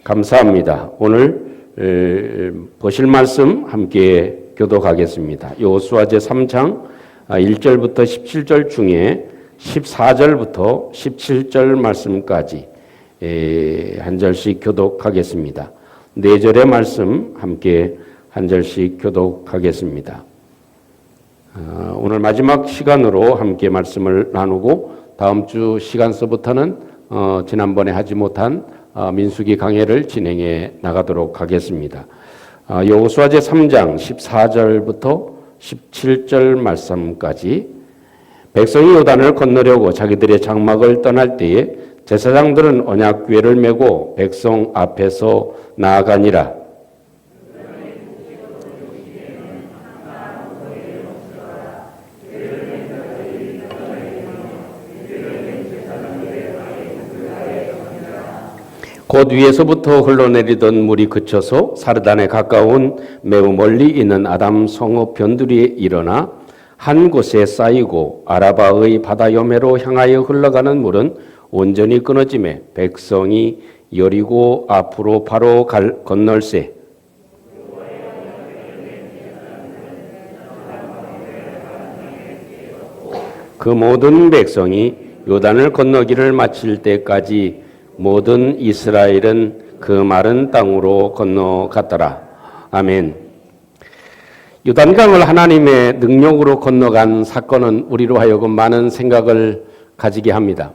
감사합니다. 오늘 보실 말씀 함께 교독하겠습니다. 여호수아제 3장 1절부터 17절 중에 14절부터 17절 말씀까지 한 절씩 교독하겠습니다. 4절의 말씀 함께 한 절씩 교독하겠습니다. 오늘 마지막 시간으로 함께 말씀을 나누고 다음 주 시간서부터는 지난번에 하지 못한 민수기 강해를 진행해 나가도록 하겠습니다. 여호수아제 3장 14절부터 17절 말씀까지 백성이 요단을 건너려고 자기들의 장막을 떠날 때에 제사장들은 언약궤를 메고 백성 앞에서 나아가니라. 곧 위에서부터 흘러내리던 물이 그쳐서 사르단에 가까운 매우 멀리 있는 아담 성읍 변두리에 일어나 한 곳에 쌓이고 아라바의 바다 여매로 향하여 흘러가는 물은 온전히 끊어지매 백성이 여리고 앞으로 바로 건널세. 그 모든 백성이 요단을 건너기를 마칠 때까지 모든 이스라엘은 그 마른 땅으로 건너갔더라. 아멘. 요단강을 하나님의 능력으로 건너간 사건은 우리로 하여금 많은 생각을 가지게 합니다.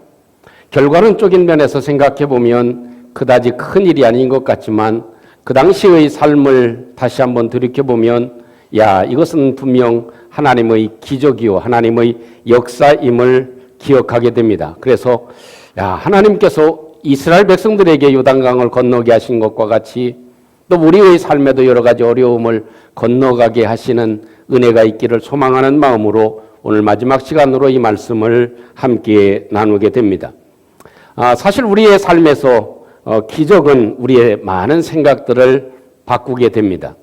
결과는 쪽인 면에서 생각해 보면 그다지 큰 일이 아닌 것 같지만 그 당시의 삶을 다시 한번 돌이켜보면 이것은 분명 하나님의 기적이요 하나님의 역사임을 기억하게 됩니다. 그래서 하나님께서 이스라엘 백성들에게 요단강을 건너게 하신 것과 같이 또 우리의 삶에도 여러 가지 어려움을 건너가게 하시는 은혜가 있기를 소망하는 마음으로 오늘 마지막 시간으로 이 말씀을 함께 나누게 됩니다. 사실 우리의 삶에서 기적은 우리의 많은 생각들을 바꾸게 됩니다.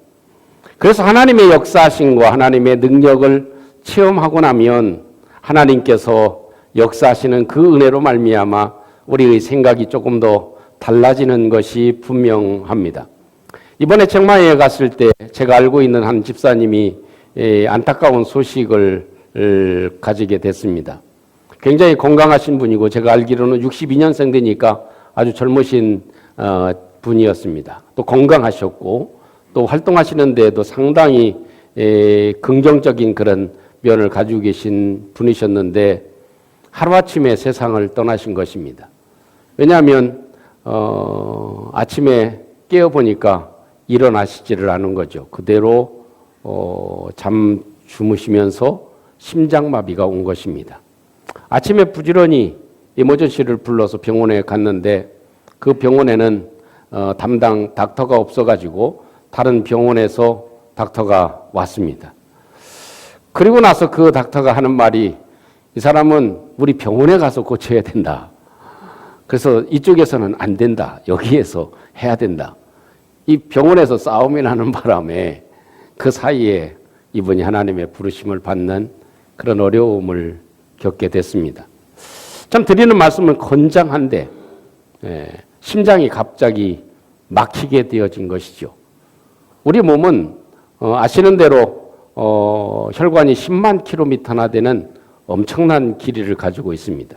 그래서 하나님의 역사하심과 하나님의 능력을 체험하고 나면 하나님께서 역사하시는 그 은혜로 말미암아 우리의 생각이 조금 더 달라지는 것이 분명합니다. 이번에 청마에 갔을 때 제가 알고 있는 한 집사님이 안타까운 소식을 가지게 됐습니다. 굉장히 건강하신 분이고 제가 알기로는 62년생 되니까 아주 젊으신 분이었습니다. 또 건강하셨고 또 활동하시는 데에도 상당히 긍정적인 그런 면을 가지고 계신 분이셨는데 하루아침에 세상을 떠나신 것입니다. 왜냐하면 아침에 깨어보니까 일어나시지를 않은 거죠. 그대로 잠 주무시면서 심장마비가 온 것입니다. 아침에 부지런히 이머전시를 불러서 병원에 갔는데 그 병원에는 담당 닥터가 없어가지고 다른 병원에서 닥터가 왔습니다. 그리고 나서 그 닥터가 하는 말이 이 사람은 우리 병원에 가서 고쳐야 된다. 그래서 이쪽에서는 안 된다. 여기에서 해야 된다. 이 병원에서 싸움이 나는 바람에 그 사이에 이분이 하나님의 부르심을 받는 그런 어려움을 겪게 됐습니다. 참 드리는 말씀은 건장한데 심장이 갑자기 막히게 되어진 것이죠. 우리 몸은 아시는 대로 혈관이 10만 킬로미터나 되는 엄청난 길이를 가지고 있습니다.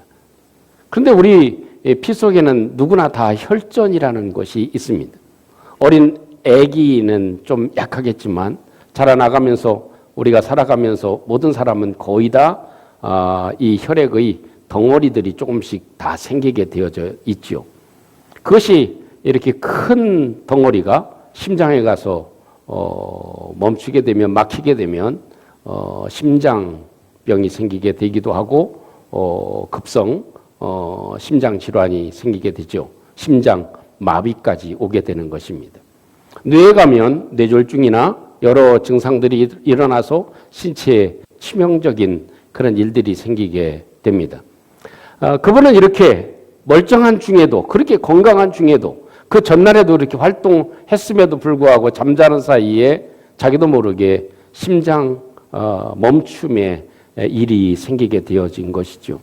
그런데 우리 피 속에는 누구나 다 혈전이라는 것이 있습니다. 어린 아기는 좀 약하겠지만 자라나가면서 우리가 살아가면서 모든 사람은 거의 다 이 혈액의 덩어리들이 조금씩 다 생기게 되어져 있죠. 그것이 이렇게 큰 덩어리가 심장에 가서 멈추게 되면 막히게 되면 심장병이 생기게 되기도 하고 급성 심장 질환이 생기게 되죠. 심장 마비까지 오게 되는 것입니다. 뇌에 가면 뇌졸중이나 여러 증상들이 일어나서 신체에 치명적인 그런 일들이 생기게 됩니다. 그분은 이렇게 멀쩡한 중에도 그렇게 건강한 중에도 그 전날에도 이렇게 활동했음에도 불구하고 잠자는 사이에 자기도 모르게 심장 멈춤의 일이 생기게 되어진 것이죠.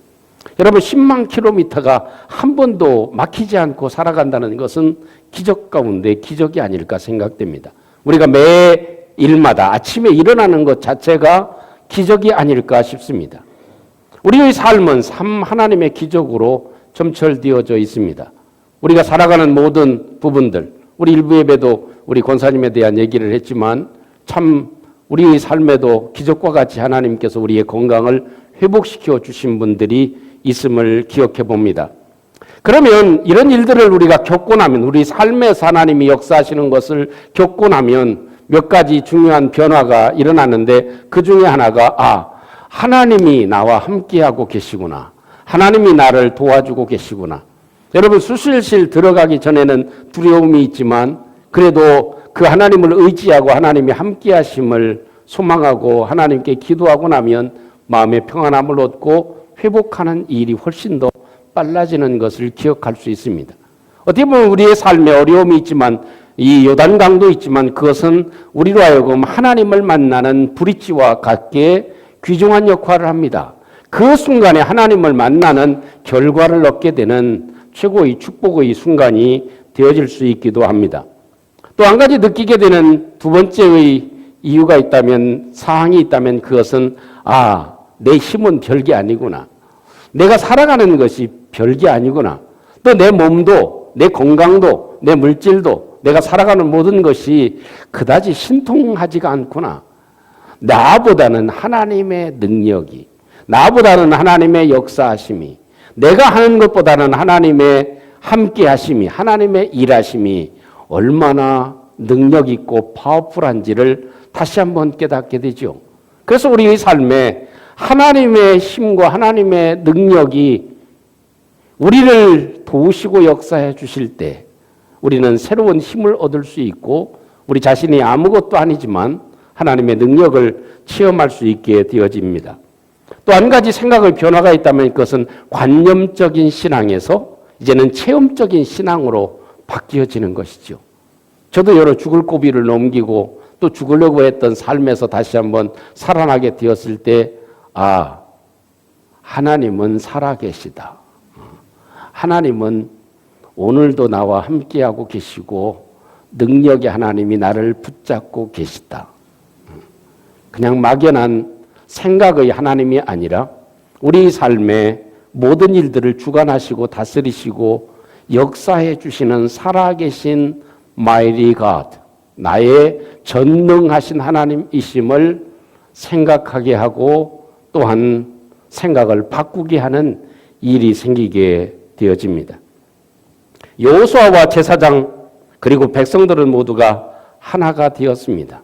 여러분 10만 킬로미터가 한 번도 막히지 않고 살아간다는 것은 기적 가운데 기적이 아닐까 생각됩니다. 우리가 매 일마다 아침에 일어나는 것 자체가 기적이 아닐까 싶습니다. 우리의 삶은 하나님의 기적으로 점철되어져 있습니다. 우리가 살아가는 모든 부분들, 우리 일부 예배도 우리 권사님에 대한 얘기를 했지만 참 우리의 삶에도 기적과 같이 하나님께서 우리의 건강을 회복시켜 주신 분들이 있음을 기억해 봅니다. 그러면 이런 일들을 우리가 겪고 나면, 우리 삶에서 하나님이 역사하시는 것을 겪고 나면 몇 가지 중요한 변화가 일어나는데, 그 중에 하나가 하나님이 나와 함께하고 계시구나. 하나님이 나를 도와주고 계시구나. 여러분, 수술실 들어가기 전에는 두려움이 있지만 그래도 그 하나님을 의지하고 하나님이 함께하심을 소망하고 하나님께 기도하고 나면 마음의 평안함을 얻고 회복하는 일이 훨씬 더 빨라지는 것을 기억할 수 있습니다. 어떻게 보면 우리의 삶에 어려움이 있지만, 이 요단강도 있지만, 그것은 우리로 하여금 하나님을 만나는 브릿지와 같게 귀중한 역할을 합니다. 그 순간에 하나님을 만나는 결과를 얻게 되는 최고의 축복의 순간이 되어질 수 있기도 합니다. 또 한 가지 느끼게 되는 두 번째의 이유가 있다면, 사항이 있다면, 그것은 내 힘은 별게 아니구나. 내가 살아가는 것이 별게 아니구나. 또 내 몸도, 내 건강도, 내 물질도, 내가 살아가는 모든 것이 그다지 신통하지가 않구나. 나보다는 하나님의 능력이, 나보다는 하나님의 역사하심이, 내가 하는 것보다는 하나님의 함께하심이, 하나님의 일하심이 얼마나 능력 있고 파워풀한지를 다시 한번 깨닫게 되죠. 그래서 우리의 삶에 하나님의 힘과 하나님의 능력이 우리를 도우시고 역사해 주실 때 우리는 새로운 힘을 얻을 수 있고, 우리 자신이 아무것도 아니지만 하나님의 능력을 체험할 수 있게 되어집니다. 또 한 가지 생각의 변화가 있다면, 그것은 관념적인 신앙에서 이제는 체험적인 신앙으로 바뀌어지는 것이죠. 저도 여러 죽을 고비를 넘기고 또 죽으려고 했던 삶에서 다시 한번 살아나게 되었을 때, 하나님은 살아계시다. 하나님은 오늘도 나와 함께하고 계시고 능력의 하나님이 나를 붙잡고 계시다. 그냥 막연한 생각의 하나님이 아니라 우리 삶의 모든 일들을 주관하시고 다스리시고 역사해 주시는 살아계신 Mighty God, 나의 전능하신 하나님이심을 생각하게 하고 또한 생각을 바꾸게 하는 일이 생기게 되어집니다. 여호수아와 제사장 그리고 백성들은 모두가 하나가 되었습니다.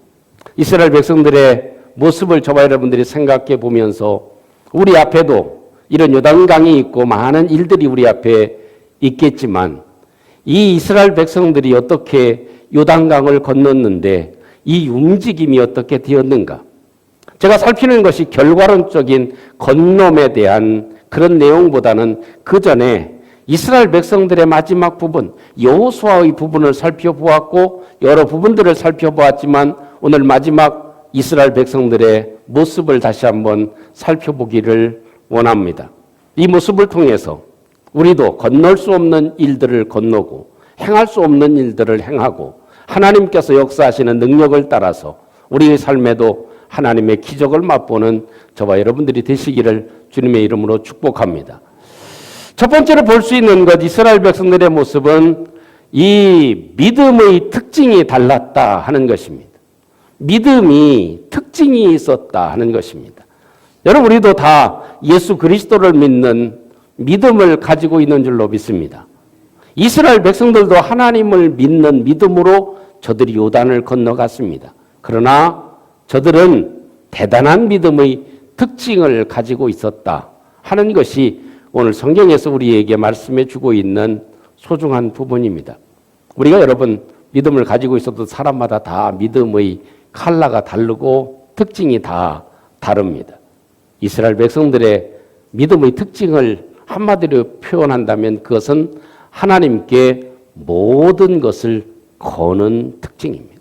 이스라엘 백성들의 모습을 저와 여러분들이 생각해 보면서 우리 앞에도 이런 요단강이 있고 많은 일들이 우리 앞에 있겠지만, 이 이스라엘 백성들이 어떻게 요단강을 건넜는데 이 움직임이 어떻게 되었는가? 제가 살피는 것이 결과론적인 건nom에 대한 그런 내용보다는 그 전에 이스라엘 백성들의 마지막 부분, 여호수아의 부분을 살펴보았고 여러 부분들을 살펴보았지만, 오늘 마지막 이스라엘 백성들의 모습을 다시 한번 살펴보기를 원합니다. 이 모습을 통해서 우리도 건널 수 없는 일들을 건너고 행할 수 없는 일들을 행하고 하나님께서 역사하시는 능력을 따라서 우리의 삶에도 하나님의 기적을 맛보는 저와 여러분들이 되시기를 주님의 이름으로 축복합니다. 첫 번째로 볼 수 있는 것, 이스라엘 백성들의 모습은 이 믿음의 특징이 달랐다 하는 것입니다. 믿음이 특징이 있었다 하는 것입니다. 여러분, 우리도 다 예수 그리스도를 믿는 믿음을 가지고 있는 줄로 믿습니다. 이스라엘 백성들도 하나님을 믿는 믿음으로 저들이 요단을 건너갔습니다. 그러나 저들은 대단한 믿음의 특징을 가지고 있었다 하는 것이 오늘 성경에서 우리에게 말씀해 주고 있는 소중한 부분입니다. 우리가 여러분 믿음을 가지고 있어도 사람마다 다 믿음의 컬러가 다르고 특징이 다 다릅니다. 이스라엘 백성들의 믿음의 특징을 한마디로 표현한다면 그것은 하나님께 모든 것을 거는 특징입니다.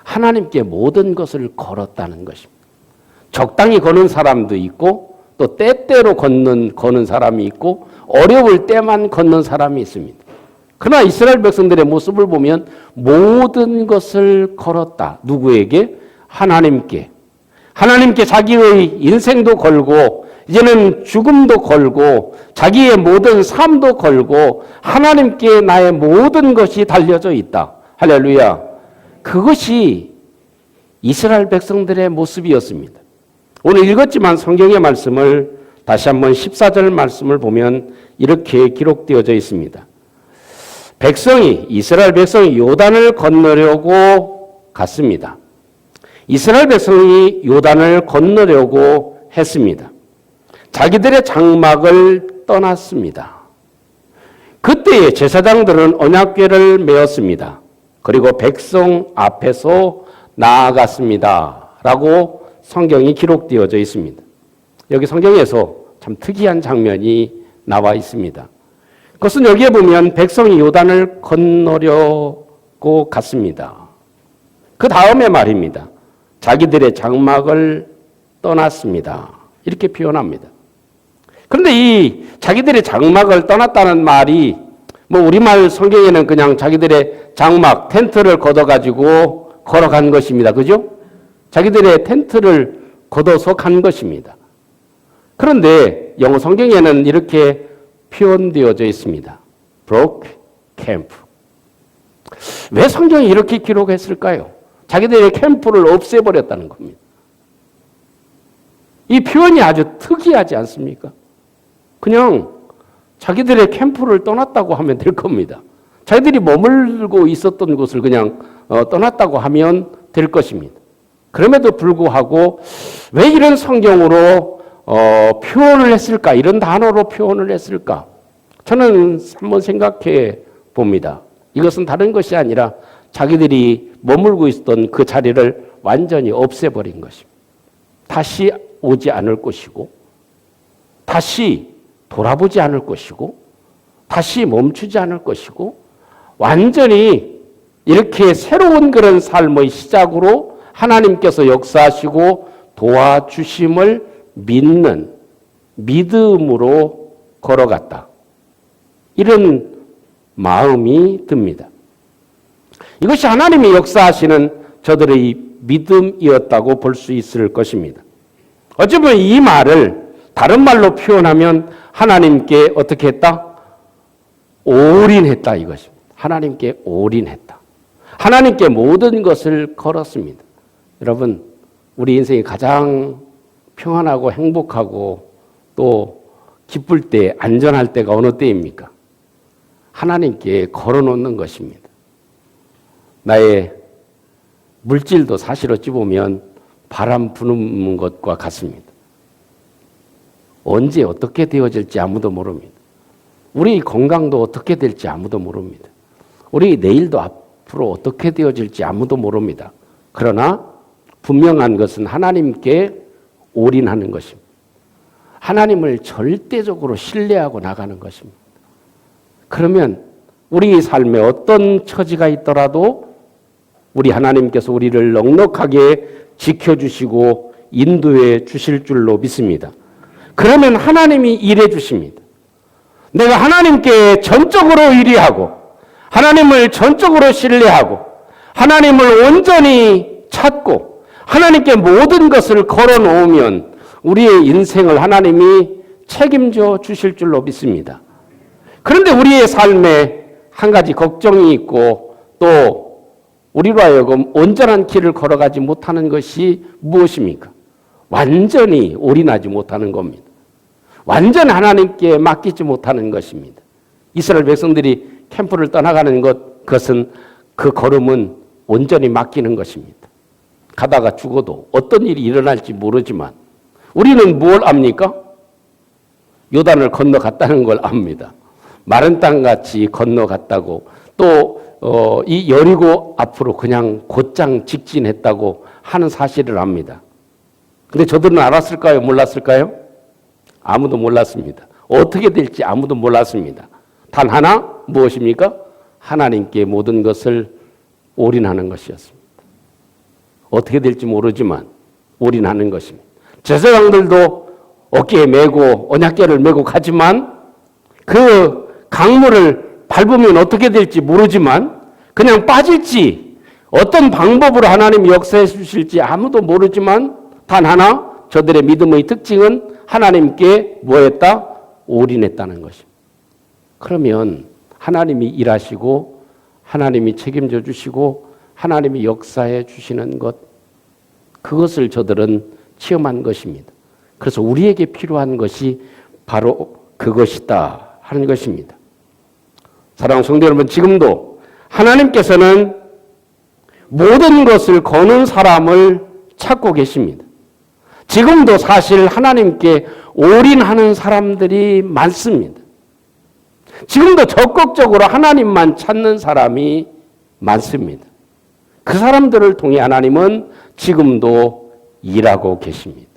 하나님께 모든 것을 걸었다는 것입니다. 적당히 거는 사람도 있고 또 때때로 거는 사람이 있고 어려울 때만 걷는 사람이 있습니다. 그러나 이스라엘 백성들의 모습을 보면 모든 것을 걸었다. 누구에게? 하나님께. 하나님께 자기의 인생도 걸고 이제는 죽음도 걸고 자기의 모든 삶도 걸고 하나님께 나의 모든 것이 달려져 있다. 할렐루야. 그것이 이스라엘 백성들의 모습이었습니다. 오늘 읽었지만 성경의 말씀을 다시 한번 14절 말씀을 보면 이렇게 기록되어져 있습니다. 이스라엘 백성이 요단을 건너려고 갔습니다. 이스라엘 백성이 요단을 건너려고 했습니다. 자기들의 장막을 떠났습니다. 그때에 제사장들은 언약궤를 메었습니다. 그리고 백성 앞에서 나아갔습니다. 라고 성경이 기록되어져 있습니다. 여기 성경에서 참 특이한 장면이 나와 있습니다. 그것은 여기에 보면 백성이 요단을 건너려고 갔습니다. 그 다음에 말입니다. 자기들의 장막을 떠났습니다. 이렇게 표현합니다. 그런데 이 자기들의 장막을 떠났다는 말이 우리말 성경에는 그냥 자기들의 장막, 텐트를 걷어가지고 걸어간 것입니다. 그죠? 자기들의 텐트를 걷어서 간 것입니다. 그런데 영어 성경에는 이렇게 표현되어져 있습니다. broke camp. 왜 성경이 이렇게 기록했을까요? 자기들의 캠프를 없애버렸다는 겁니다. 이 표현이 아주 특이하지 않습니까? 그냥 자기들의 캠프를 떠났다고 하면 될 겁니다. 자기들이 머물고 있었던 곳을 그냥 떠났다고 하면 될 것입니다. 그럼에도 불구하고 왜 이런 성경으로 표현을 했을까? 이런 단어로 표현을 했을까? 저는 한번 생각해 봅니다. 이것은 다른 것이 아니라 자기들이 머물고 있었던 그 자리를 완전히 없애버린 것입니다. 다시 오지 않을 것이고 다시 돌아보지 않을 것이고 다시 멈추지 않을 것이고 완전히 이렇게 새로운 그런 삶의 시작으로 하나님께서 역사하시고 도와주심을 믿는 믿음으로 걸어갔다. 이런 마음이 듭니다. 이것이 하나님이 역사하시는 저들의 믿음이었다고 볼 수 있을 것입니다. 어쩌면 이 말을 다른 말로 표현하면 하나님께 어떻게 했다? 올인했다 이것입니다. 하나님께 올인했다. 하나님께 모든 것을 걸었습니다. 여러분, 우리 인생이 가장 평안하고 행복하고 또 기쁠 때, 안전할 때가 어느 때입니까? 하나님께 걸어놓는 것입니다. 나의 물질도 사실 어찌 보면 바람 부는 것과 같습니다. 언제 어떻게 되어질지 아무도 모릅니다. 우리 건강도 어떻게 될지 아무도 모릅니다. 우리 내일도 앞으로 어떻게 되어질지 아무도 모릅니다. 그러나 분명한 것은 하나님께 올인하는 것입니다. 하나님을 절대적으로 신뢰하고 나가는 것입니다. 그러면 우리 삶에 어떤 처지가 있더라도 우리 하나님께서 우리를 넉넉하게 지켜주시고 인도해 주실 줄로 믿습니다. 그러면 하나님이 일해 주십니다. 내가 하나님께 전적으로 의뢰하고 하나님을 전적으로 신뢰하고 하나님을 온전히 찾고 하나님께 모든 것을 걸어놓으면 우리의 인생을 하나님이 책임져 주실 줄로 믿습니다. 그런데 우리의 삶에 한 가지 걱정이 있고 또 우리로 하여금 온전한 길을 걸어가지 못하는 것이 무엇입니까? 완전히 올인하지 못하는 겁니다. 완전 하나님께 맡기지 못하는 것입니다. 이스라엘 백성들이 캠프를 떠나가는 그것은 그 걸음은 온전히 맡기는 것입니다. 가다가 죽어도 어떤 일이 일어날지 모르지만 우리는 뭘 압니까? 요단을 건너갔다는 걸 압니다. 마른 땅같이 건너갔다고 또 이 여리고 앞으로 그냥 곧장 직진했다고 하는 사실을 압니다. 근데 저들은 알았을까요? 몰랐을까요? 아무도 몰랐습니다. 어떻게 될지 아무도 몰랐습니다. 단 하나 무엇입니까? 하나님께 모든 것을 올인하는 것이었습니다. 어떻게 될지 모르지만 올인하는 것입니다. 제사장들도 어깨에 메고 언약궤를 메고 가지만 그 강물을 밟으면 어떻게 될지 모르지만 그냥 빠질지 어떤 방법으로 하나님이 역사해 주실지 아무도 모르지만 단 하나 저들의 믿음의 특징은 하나님께 뭐했다? 올인했다는 것입니다. 그러면 하나님이 일하시고 하나님이 책임져 주시고 하나님이 역사해 주시는 것 그것을 저들은 체험한 것입니다. 그래서 우리에게 필요한 것이 바로 그것이다 하는 것입니다. 사랑하는 성도 여러분, 지금도 하나님께서는 모든 것을 거는 사람을 찾고 계십니다. 지금도 사실 하나님께 올인하는 사람들이 많습니다. 지금도 적극적으로 하나님만 찾는 사람이 많습니다. 그 사람들을 통해 하나님은 지금도 일하고 계십니다.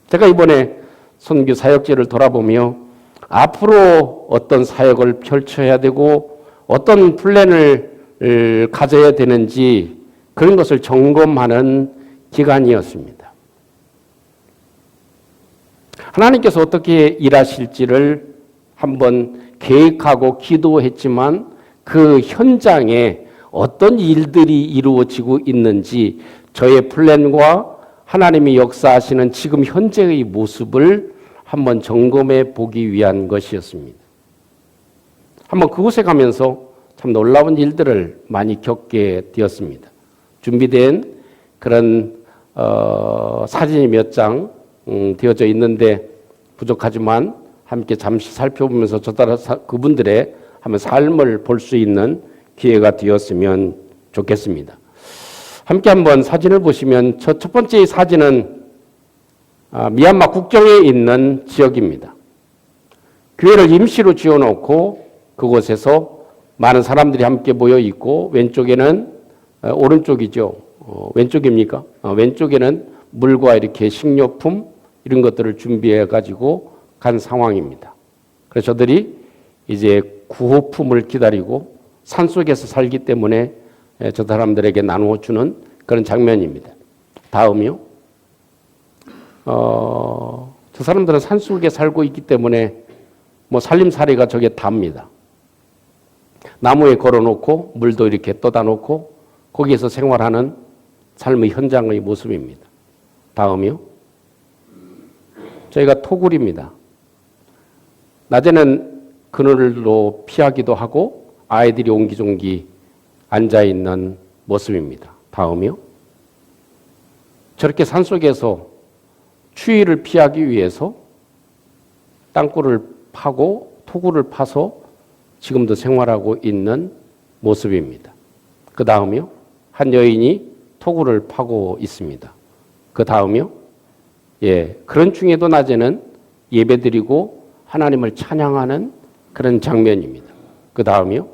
제가 이번에 선교 사역지를 돌아보며 앞으로 어떤 사역을 펼쳐야 되고 어떤 플랜을 가져야 되는지 그런 것을 점검하는 기간이었습니다. 하나님께서 어떻게 일하실지를 한번 계획하고 기도했지만 그 현장에 어떤 일들이 이루어지고 있는지 저의 플랜과 하나님이 역사하시는 지금 현재의 모습을 한번 점검해 보기 위한 것이었습니다. 한번 그곳에 가면서 참 놀라운 일들을 많이 겪게 되었습니다. 준비된 그런 사진이 몇 장 되어져 있는데 부족하지만 함께 잠시 살펴보면서 그분들의 한번 삶을 볼 수 있는 기회가 되었으면 좋겠습니다. 함께 한번 사진을 보시면 첫 번째 사진은 미얀마 국경에 있는 지역입니다. 교회를 임시로 지어놓고 그곳에서 많은 사람들이 함께 모여 있고 왼쪽에는 오른쪽이죠. 왼쪽입니까? 왼쪽에는 물과 이렇게 식료품 이런 것들을 준비해 가지고 간 상황입니다. 그래서 저들이 이제 구호품을 기다리고 산속에서 살기 때문에 저 사람들에게 나누어 주는 그런 장면입니다. 다음이요. 저 사람들은 산속에 살고 있기 때문에 뭐 살림살이가 저게 답니다. 나무에 걸어놓고 물도 이렇게 떠다 놓고 거기에서 생활하는 삶의 현장의 모습입니다. 다음이요. 저희가 토굴입니다. 낮에는 그늘로 피하기도 하고 아이들이 옹기종기 앉아있는 모습입니다. 다음이요. 저렇게 산속에서 추위를 피하기 위해서 땅굴을 파고 토굴을 파서 지금도 생활하고 있는 모습입니다. 그 다음이요. 한 여인이 토굴을 파고 있습니다. 그 다음이요. 그런 중에도 낮에는 예배드리고 하나님을 찬양하는 그런 장면입니다. 그 다음이요.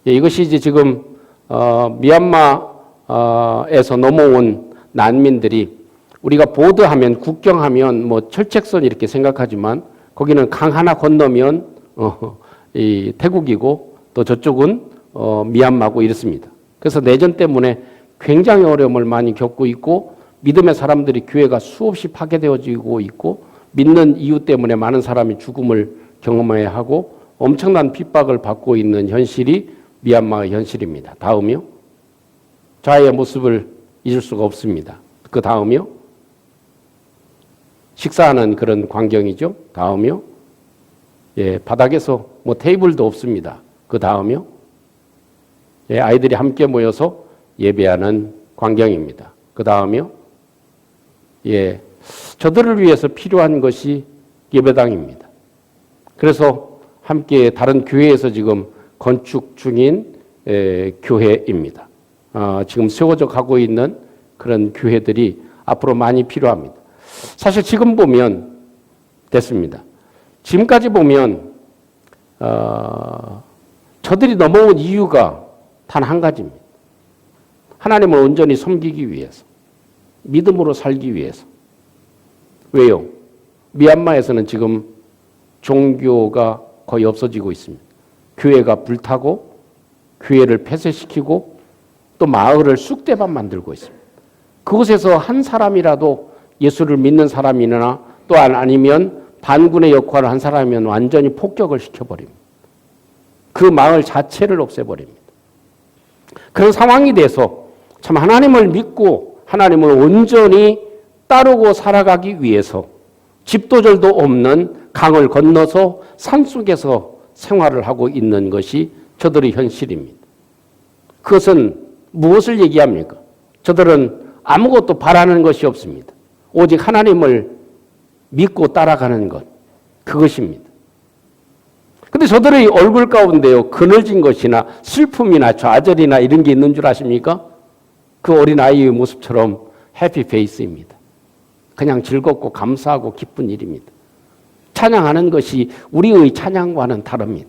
이것이 이제 지금 미얀마에서 넘어온 난민들이 우리가 보드하면 국경하면 뭐 철책선 이렇게 생각하지만 거기는 강 하나 건너면 이 태국이고 또 저쪽은 미얀마고 이렇습니다. 그래서 내전 때문에 굉장히 어려움을 많이 겪고 있고 믿음의 사람들이 교회가 수없이 파괴되어지고 있고 믿는 이유 때문에 많은 사람이 죽음을 경험해야 하고 엄청난 핍박을 받고 있는 현실이 미얀마의 현실입니다. 다음이요. 자아의 모습을 잊을 수가 없습니다. 그 다음이요. 식사하는 그런 광경이죠. 다음이요. 바닥에서 뭐 테이블도 없습니다. 그 다음이요. 아이들이 함께 모여서 예배하는 광경입니다. 그 다음이요. 저들을 위해서 필요한 것이 예배당입니다. 그래서 함께 다른 교회에서 지금 건축 중인 교회입니다. 지금 세워져 가고 있는 그런 교회들이 앞으로 많이 필요합니다. 사실 지금 보면 됐습니다. 지금까지 보면 저들이 넘어온 이유가 단 한 가지입니다. 하나님을 온전히 섬기기 위해서, 믿음으로 살기 위해서. 왜요? 미얀마에서는 지금 종교가 거의 없어지고 있습니다. 교회가 불타고 교회를 폐쇄시키고 또 마을을 쑥대밭 만들고 있습니다. 그곳에서 한 사람이라도 예수를 믿는 사람이나 또 아니면 반군의 역할을 한 사람이면 완전히 폭격을 시켜버립니다. 그 마을 자체를 없애버립니다. 그런 상황이 돼서 참 하나님을 믿고 하나님을 온전히 따르고 살아가기 위해서 집도절도 없는 강을 건너서 산속에서 생활을 하고 있는 것이 저들의 현실입니다. 그것은 무엇을 얘기합니까? 저들은 아무것도 바라는 것이 없습니다. 오직 하나님을 믿고 따라가는 것, 그것입니다. 근데 저들의 얼굴 가운데요, 그늘진 것이나 슬픔이나 좌절이나 이런 게 있는 줄 아십니까? 그 어린아이의 모습처럼 해피 페이스입니다. 그냥 즐겁고 감사하고 기쁜 일입니다. 찬양하는 것이 우리의 찬양과는 다릅니다.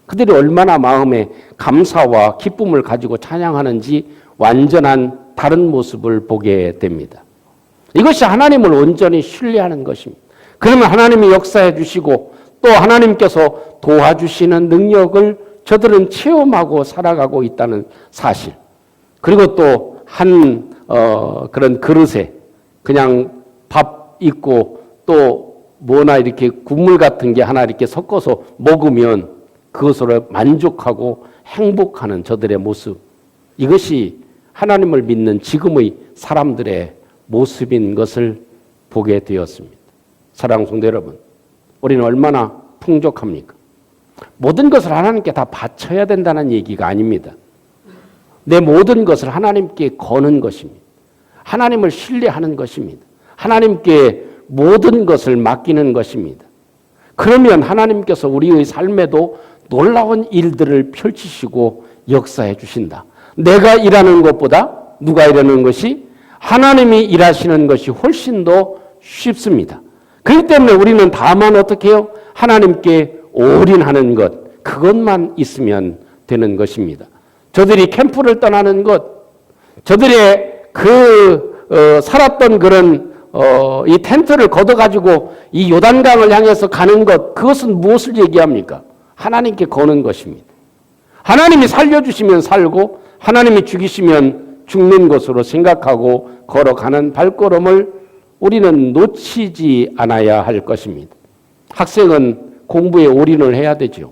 그들이 얼마나 마음에 감사와 기쁨을 가지고 찬양하는지 완전한 다른 모습을 보게 됩니다. 이것이 하나님을 온전히 신뢰하는 것입니다. 그러면 하나님이 역사해 주시고 또 하나님께서 도와주시는 능력을 저들은 체험하고 살아가고 있다는 사실. 그리고 또 그런 그릇에 그냥 밥 있고 또 뭐나 이렇게 국물 같은 게 하나 이렇게 섞어서 먹으면 그것으로 만족하고 행복하는 저들의 모습. 이것이 하나님을 믿는 지금의 사람들의 모습인 것을 보게 되었습니다. 사랑하는 성도 여러분, 우리는 얼마나 풍족합니까? 모든 것을 하나님께 다 바쳐야 된다는 얘기가 아닙니다. 내 모든 것을 하나님께 거는 것입니다. 하나님을 신뢰하는 것입니다. 하나님께 모든 것을 맡기는 것입니다. 그러면 하나님께서 우리의 삶에도 놀라운 일들을 펼치시고 역사해 주신다. 내가 일하는 것보다 누가 일하는 것이 하나님이 일하시는 것이 훨씬 더 쉽습니다. 그렇기 때문에 우리는 다만 어떻게 해요? 하나님께 올인하는 것, 그것만 있으면 되는 것입니다. 저들이 캠프를 떠나는 것, 저들의 살았던 그런 이 텐트를 걷어가지고 이 요단강을 향해서 가는 것, 그것은 무엇을 얘기합니까? 하나님께 거는 것입니다. 하나님이 살려주시면 살고 하나님이 죽이시면 죽는 것으로 생각하고 걸어가는 발걸음을 우리는 놓치지 않아야 할 것입니다. 학생은 공부에 올인을 해야 되죠.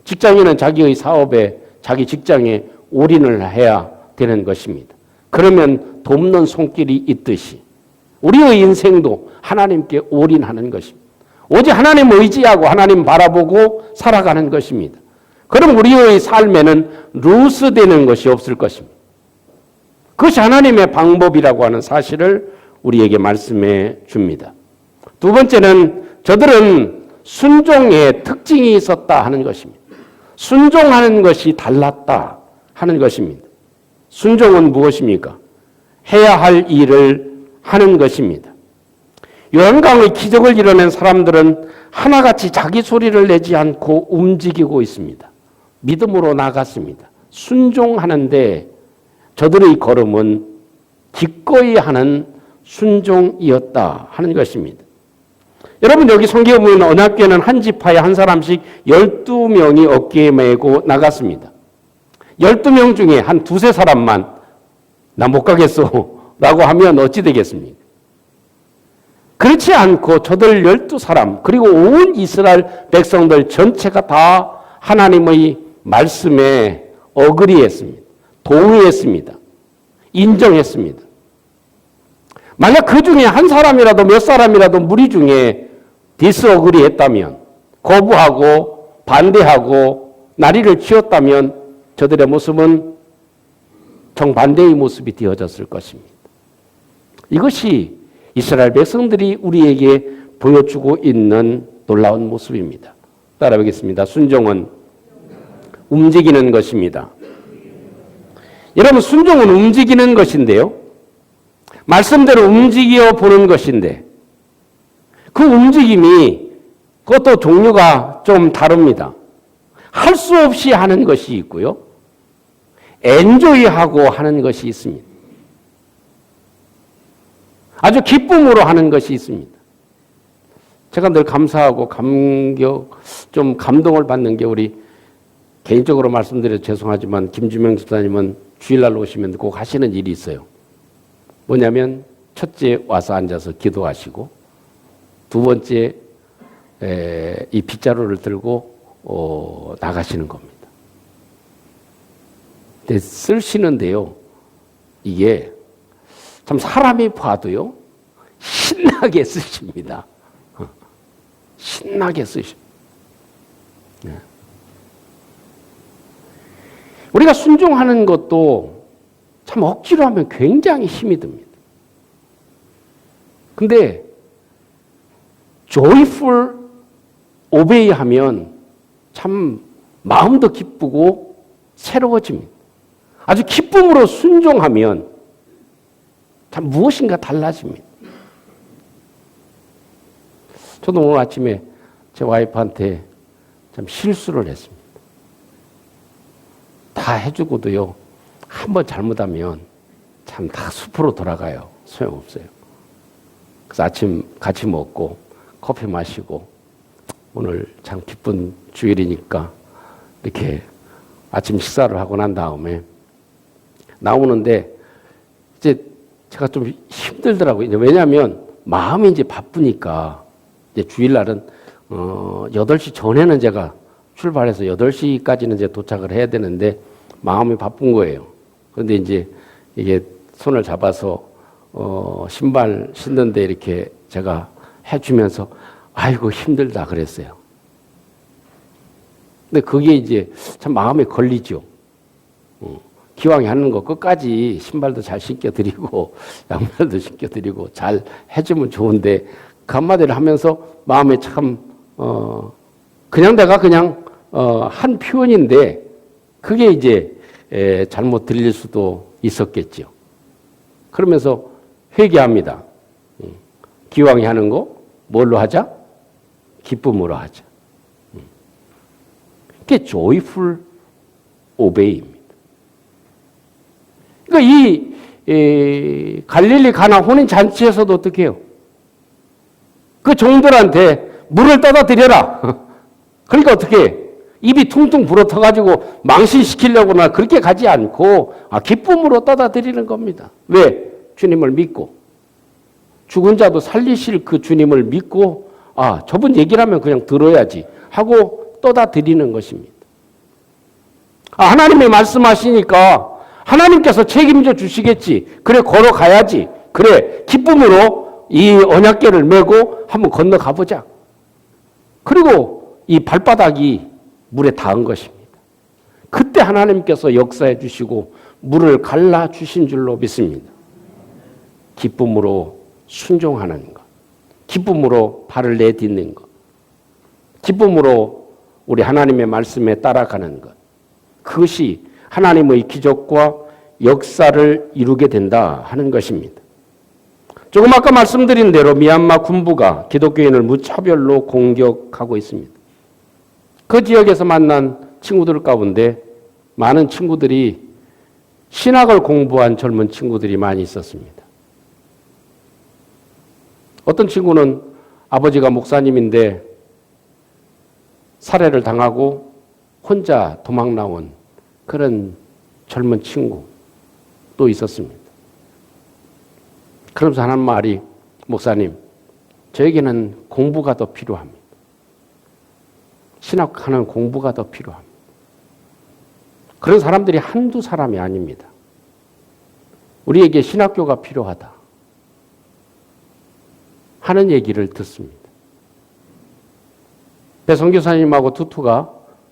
직장인은 자기의 사업에, 자기 직장에 올인을 해야 되는 것입니다. 그러면 돕는 손길이 있듯이 우리의 인생도 하나님께 올인하는 것입니다. 오직 하나님 의지하고 하나님 바라보고 살아가는 것입니다. 그럼 우리의 삶에는 루스되는 것이 없을 것입니다. 그것이 하나님의 방법이라고 하는 사실을 우리에게 말씀해 줍니다. 두 번째는 저들은 순종의 특징이 있었다 하는 것입니다. 순종하는 것이 달랐다 하는 것입니다. 순종은 무엇입니까? 해야 할 일을 하는 것입니다. 요한강의 기적을 이뤄낸 사람들은 하나같이 자기 소리를 내지 않고 움직이고 있습니다. 믿음으로 나갔습니다. 순종하는데 저들의 걸음은 기꺼이 하는 순종이었다 하는 것입니다. 여러분, 여기 성경에 보면 언약궤는 한 지파에 한 사람씩 12명이 어깨에 메고 나갔습니다. 12명 중에 한 두세 사람만 나 못 가겠어 라고 하면 어찌 되겠습니까? 그렇지 않고 저들 12사람 그리고 온 이스라엘 백성들 전체가 다 하나님의 말씀에 어그리했습니다. 동의했습니다. 인정했습니다. 만약 그 중에 한 사람이라도 몇 사람이라도 무리 중에 디스어그리했다면, 거부하고 반대하고 난리를 치웠다면 저들의 모습은 정반대의 모습이 되어졌을 것입니다. 이것이 이스라엘 백성들이 우리에게 보여주고 있는 놀라운 모습입니다. 따라하겠습니다. 순종은 움직이는 것입니다. 여러분, 순종은 움직이는 것인데요. 말씀대로 움직여 보는 것인데 그 움직임이 그것도 종류가 좀 다릅니다. 할 수 없이 하는 것이 있고요. 엔조이하고 하는 것이 있습니다. 아주 기쁨으로 하는 것이 있습니다. 제가 늘 감사하고 좀 감동을 받는 게 우리 개인적으로 말씀드려서 죄송하지만 김주명 집사님은 주일날 오시면 꼭 하시는 일이 있어요. 뭐냐면 첫째 와서 앉아서 기도하시고 두 번째 이 빗자루를 들고 나가시는 겁니다. 쓰시는데요. 이게 참 사람이 봐도요. 신나게 쓰십니다. 신나게 쓰십니다. 네. 우리가 순종하는 것도 참 억지로 하면 굉장히 힘이 듭니다. 근데 joyful obey 하면 참 마음도 기쁘고 새로워집니다. 아주 기쁨으로 순종하면 참 무엇인가 달라집니다. 저도 오늘 아침에 제 와이프한테 참 실수를 했습니다. 다 해주고도요, 한번 잘못하면 참 다 숲으로 돌아가요. 소용없어요. 그래서 아침 같이 먹고 커피 마시고 오늘 참 기쁜 주일이니까 이렇게 아침 식사를 하고 난 다음에 나오는데 이제 제가 좀 힘들더라고요. 왜냐하면 마음이 이제 바쁘니까 이제 주일날은 8시 전에는 제가 출발해서 8시까지는 이제 도착을 해야 되는데 마음이 바쁜 거예요. 그런데 이제 이게 손을 잡아서 신발 신는데 이렇게 제가 해주면서 아이고 힘들다 그랬어요. 근데 그게 이제 참 마음에 걸리죠. 기왕에 하는 거 끝까지 신발도 잘 신겨드리고 양말도 신겨드리고 잘 해주면 좋은데 그 한마디를 하면서 마음에 참 그냥 내가 그냥 한 표현인데 그게 이제 잘못 들릴 수도 있었겠죠. 그러면서 회개합니다. 기왕에 하는 거 뭘로 하자? 기쁨으로 하자. 그게 joyful obey입니다. 그러니까 이 갈릴리 가나 혼인 잔치에서도 어떻게 해요? 그 종들한테 물을 떠다 드려라. 그러니까 어떻게 해? 입이 퉁퉁 불어터가지고 망신시키려고나 그렇게 가지 않고 기쁨으로 떠다 드리는 겁니다. 왜? 주님을 믿고 죽은 자도 살리실 그 주님을 믿고 저분 얘기를 하면 그냥 들어야지 하고 떠다 드리는 것입니다. 하나님이 말씀하시니까 하나님께서 책임져 주시겠지. 그래 걸어가야지. 그래 기쁨으로 이 언약궤를 메고 한번 건너가 보자. 그리고 이 발바닥이 물에 닿은 것입니다. 그때 하나님께서 역사해 주시고 물을 갈라 주신 줄로 믿습니다. 기쁨으로 순종하는 것. 기쁨으로 발을 내딛는 것. 기쁨으로 우리 하나님의 말씀에 따라가는 것. 그것이 하나님의 기적과 역사를 이루게 된다 하는 것입니다. 조금 아까 말씀드린 대로 미얀마 군부가 기독교인을 무차별로 공격하고 있습니다. 그 지역에서 만난 친구들 가운데 많은 친구들이 신학을 공부한 젊은 친구들이 많이 있었습니다. 어떤 친구는 아버지가 목사님인데 살해를 당하고 혼자 도망 나온 그런 젊은 친구도 있었습니다. 그러면서 하는 말이 목사님, 저에게는 공부가 더 필요합니다. 신학하는 공부가 더 필요합니다. 그런 사람들이 한두 사람이 아닙니다. 우리에게 신학교가 필요하다 하는 얘기를 듣습니다. 배성 교사님하고 투투가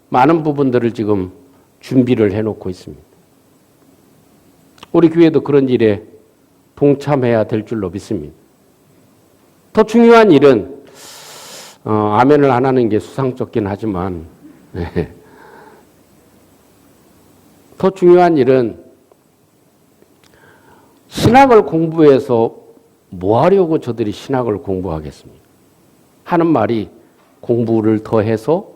많은 부분들을 지금 준비를 해놓고 있습니다. 우리 교회도 그런 일에 동참해야 될 줄로 믿습니다. 더 중요한 일은 아멘을 안 하는 게 수상쩍긴 하지만 더 중요한 일은 신학을 공부해서 뭐 하려고 저들이 신학을 공부하겠습니까? 하는 말이 공부를 더 해서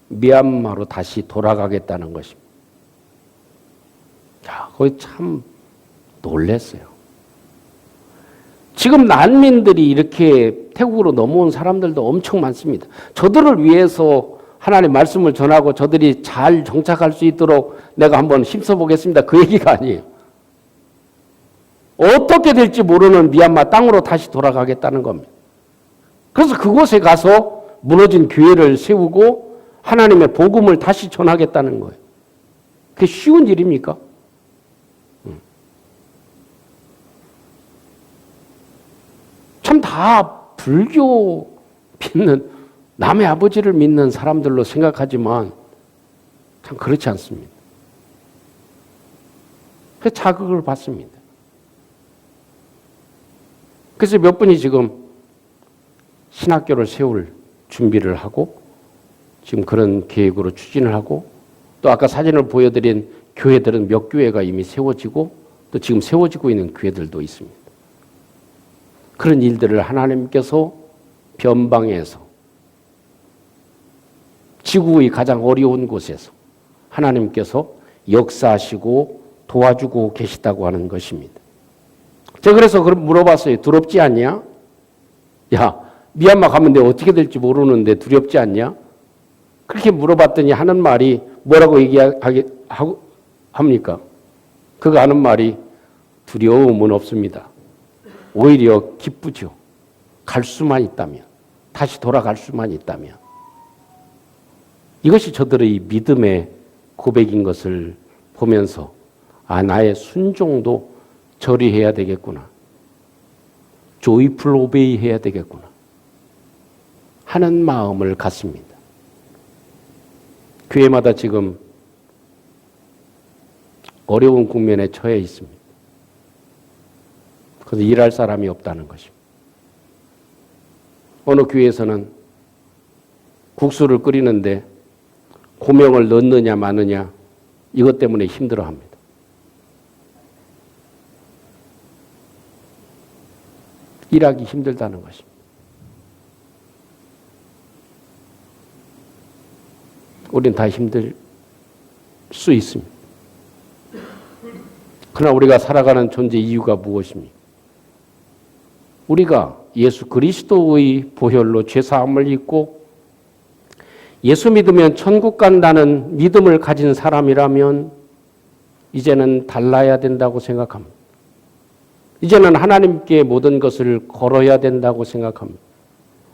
미얀마로 다시 돌아가겠다는 것입니다. 거기 참 놀랐어요. 지금 난민들이 이렇게 태국으로 넘어온 사람들도 엄청 많습니다. 저들을 위해서 하나님의 말씀을 전하고 저들이 잘 정착할 수 있도록 내가 한번 힘써 보겠습니다. 그 얘기가 아니에요. 어떻게 될지 모르는 미얀마 땅으로 다시 돌아가겠다는 겁니다. 그래서 그곳에 가서 무너진 교회를 세우고 하나님의 복음을 다시 전하겠다는 거예요. 그게 쉬운 일입니까? 다 불교 믿는 남의 아버지를 믿는 사람들로 생각하지만 참 그렇지 않습니다. 그래서 자극을 받습니다. 그래서 몇 분이 지금 신학교를 세울 준비를 하고 지금 그런 계획으로 추진을 하고 또 아까 사진을 보여드린 교회들은 몇 교회가 이미 세워지고 또 지금 세워지고 있는 교회들도 있습니다. 그런 일들을 하나님께서 변방에서 지구의 가장 어려운 곳에서 하나님께서 역사하시고 도와주고 계시다고 하는 것입니다. 제가 그래서 물어봤어요. 두렵지 않냐? 야, 미얀마 가면 내가 어떻게 될지 모르는데 두렵지 않냐? 그렇게 물어봤더니 하는 말이 뭐라고 합니까? 그가 하는 말이 두려움은 없습니다. 오히려 기쁘죠. 갈 수만 있다면, 다시 돌아갈 수만 있다면. 이것이 저들의 믿음의 고백인 것을 보면서 나의 순종도 저리해야 되겠구나. 조이풀 오베이 해야 되겠구나. 하는 마음을 갖습니다. 교회마다 지금 어려운 국면에 처해 있습니다. 그래서 일할 사람이 없다는 것입니다. 어느 교회에서는 국수를 끓이는데 고명을 넣느냐 마느냐 이것 때문에 힘들어합니다. 일하기 힘들다는 것입니다. 우린 다 힘들 수 있습니다. 그러나 우리가 살아가는 존재 이유가 무엇입니까? 우리가 예수 그리스도의 보혈로 죄사함을 입고 예수 믿으면 천국 간다는 믿음을 가진 사람이라면 이제는 달라야 된다고 생각합니다. 이제는 하나님께 모든 것을 걸어야 된다고 생각합니다.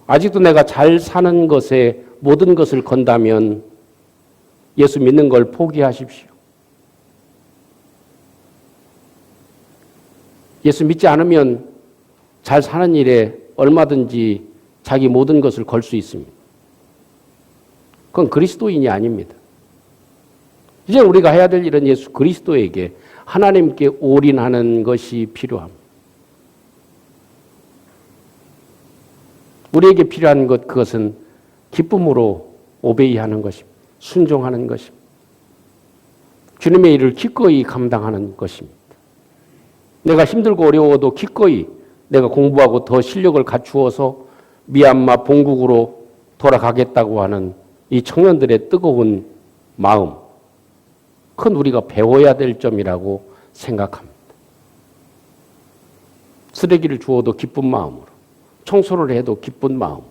아직도 내가 잘 사는 것에 모든 것을 건다면 예수 믿는 걸 포기하십시오. 예수 믿지 않으면 잘 사는 일에 얼마든지 자기 모든 것을 걸 수 있습니다. 그건 그리스도인이 아닙니다. 이제 우리가 해야 될 일은 예수 그리스도에게 하나님께 올인하는 것이 필요합니다. 우리에게 필요한 것 그것은 기쁨으로 오베이하는 것입니다. 순종하는 것입니다. 주님의 일을 기꺼이 감당하는 것입니다. 내가 힘들고 어려워도 기꺼이 내가 공부하고 더 실력을 갖추어서 미얀마 본국으로 돌아가겠다고 하는 이 청년들의 뜨거운 마음, 그건 우리가 배워야 될 점이라고 생각합니다. 쓰레기를 주워도 기쁜 마음으로, 청소를 해도 기쁜 마음으로,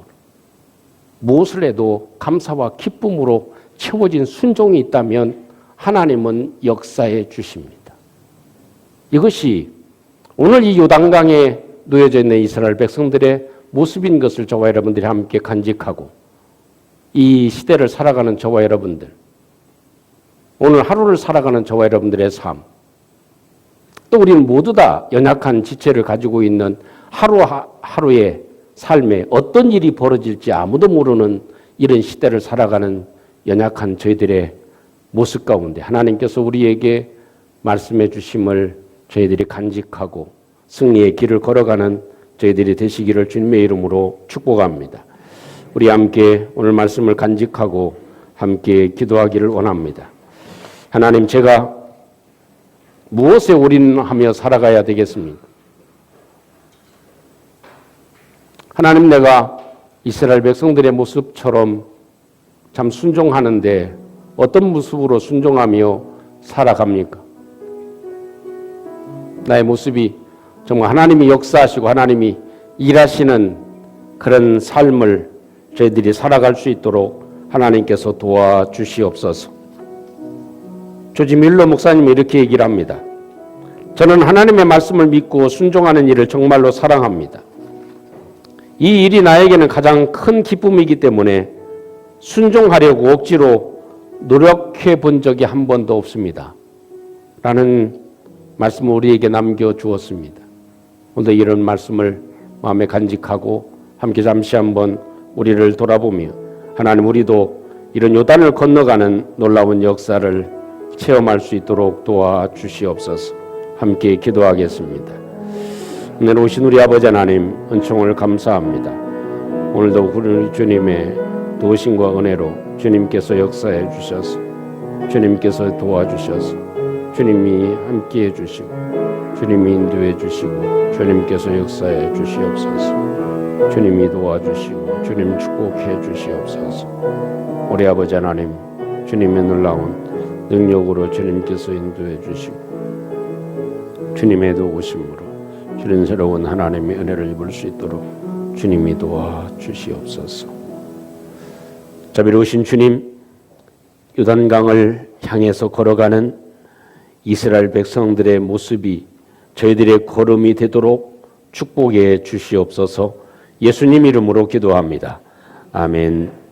무엇을 해도 감사와 기쁨으로 채워진 순종이 있다면 하나님은 역사해 주십니다. 이것이 오늘 이 요단강에 놓여져 있는 이스라엘 백성들의 모습인 것을 저와 여러분들이 함께 간직하고 이 시대를 살아가는 저와 여러분들, 오늘 하루를 살아가는 저와 여러분들의 삶, 또 우리는 모두 다 연약한 지체를 가지고 있는 하루하루의 삶에 어떤 일이 벌어질지 아무도 모르는 이런 시대를 살아가는 연약한 저희들의 모습 가운데 하나님께서 우리에게 말씀해 주심을 저희들이 간직하고 승리의 길을 걸어가는 저희들이 되시기를 주님의 이름으로 축복합니다. 우리 함께 오늘 말씀을 간직하고 함께 기도하기를 원합니다. 하나님, 제가 무엇에 올인하며 살아가야 되겠습니까? 하나님, 내가 이스라엘 백성들의 모습처럼 참 순종하는데 어떤 모습으로 순종하며 살아갑니까? 나의 모습이 정말 하나님이 역사하시고 하나님이 일하시는 그런 삶을 저희들이 살아갈 수 있도록 하나님께서 도와주시옵소서. 조지 밀러 목사님이 이렇게 얘기를 합니다. 저는 하나님의 말씀을 믿고 순종하는 일을 정말로 사랑합니다. 이 일이 나에게는 가장 큰 기쁨이기 때문에 순종하려고 억지로 노력해 본 적이 한 번도 없습니다. 라는 말씀을 우리에게 남겨주었습니다. 오늘 이런 말씀을 마음에 간직하고 함께 잠시 한번 우리를 돌아보며 하나님 우리도 이런 요단을 건너가는 놀라운 역사를 체험할 수 있도록 도와주시옵소서. 함께 기도하겠습니다. 오늘 오신 우리 아버지 하나님 은총을 감사합니다. 오늘도 우리 주님의 도우심과 은혜로 주님께서 역사해 주셔서 주님께서 도와주셔서 주님이 함께해 주시고 주님이 인도해 주시고 주님께서 역사해 주시옵소서. 주님이 도와주시고 주님 축복해 주시옵소서. 우리 아버지 하나님 주님의 놀라운 능력으로 주님께서 인도해 주시고 주님의 도우심으로 주는 새로운 하나님의 은혜를 입을 수 있도록 주님이 도와주시옵소서. 자비로우신 주님, 요단강을 향해서 걸어가는 이스라엘 백성들의 모습이 저희들의 걸음이 되도록 축복해 주시옵소서. 예수님 이름으로 기도합니다. 아멘.